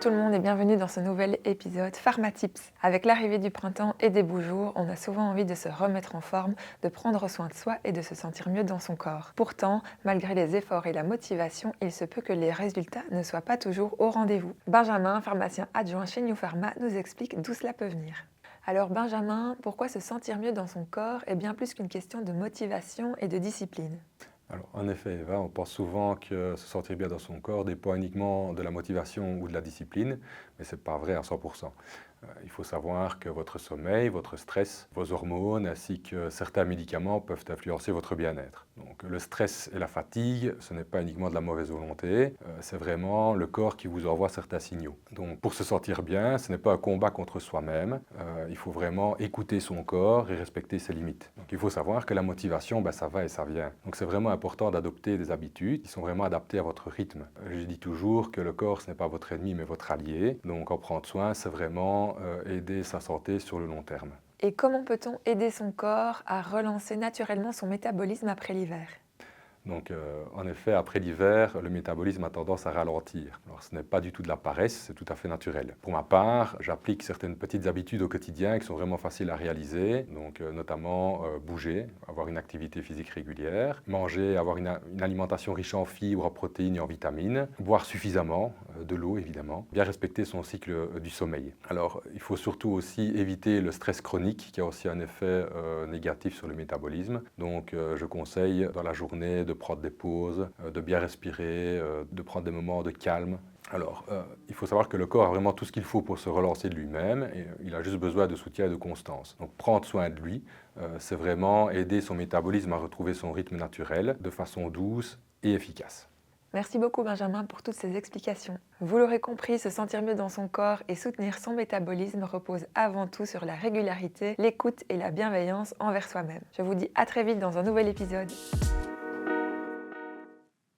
tout le monde et bienvenue dans ce nouvel épisode Pharmatips. Avec l'arrivée du printemps et des beaux jours, on a souvent envie de se remettre en forme, de prendre soin de soi et de se sentir mieux dans son corps. Pourtant, malgré les efforts et la motivation, il se peut que les résultats ne soient pas toujours au rendez-vous. Benjamin, pharmacien adjoint chez New Pharma, nous explique d'où cela peut venir. Alors Benjamin, pourquoi se sentir mieux dans son corps est bien plus qu'une question de motivation et de discipline? Alors, en effet, Eva, on pense souvent que se sentir bien dans son corps dépend uniquement de la motivation ou de la discipline, mais ce n'est pas vrai à 100%. Il faut savoir que votre sommeil, votre stress, vos hormones ainsi que certains médicaments peuvent influencer votre bien-être. Donc le stress et la fatigue, ce n'est pas uniquement de la mauvaise volonté, c'est vraiment le corps qui vous envoie certains signaux. Donc pour se sentir bien, ce n'est pas un combat contre soi-même, il faut vraiment écouter son corps et respecter ses limites. Donc il faut savoir que la motivation, ça va et ça vient. Donc c'est vraiment important d'adopter des habitudes qui sont vraiment adaptées à votre rythme. Je dis toujours que le corps, ce n'est pas votre ennemi mais votre allié. Donc en prendre soin, c'est vraiment aider sa santé sur le long terme. Et comment peut-on aider son corps à relancer naturellement son métabolisme après l'hiver? Donc, en effet, après l'hiver, le métabolisme a tendance à ralentir. Alors, ce n'est pas du tout de la paresse, c'est tout à fait naturel. Pour ma part, j'applique certaines petites habitudes au quotidien qui sont vraiment faciles à réaliser. Donc, notamment bouger, avoir une activité physique régulière, manger, avoir une alimentation riche en fibres, en protéines et en vitamines, boire suffisamment, de l'eau évidemment, bien respecter son cycle du sommeil. Alors, il faut surtout aussi éviter le stress chronique qui a aussi un effet négatif sur le métabolisme. Donc, je conseille dans la journée de prendre des pauses, de bien respirer, de prendre des moments de calme. Alors, il faut savoir que le corps a vraiment tout ce qu'il faut pour se relancer de lui-même et il a juste besoin de soutien et de constance. Donc, prendre soin de lui, c'est vraiment aider son métabolisme à retrouver son rythme naturel de façon douce et efficace. Merci beaucoup Benjamin pour toutes ces explications. Vous l'aurez compris, se sentir mieux dans son corps et soutenir son métabolisme repose avant tout sur la régularité, l'écoute et la bienveillance envers soi-même. Je vous dis à très vite dans un nouvel épisode.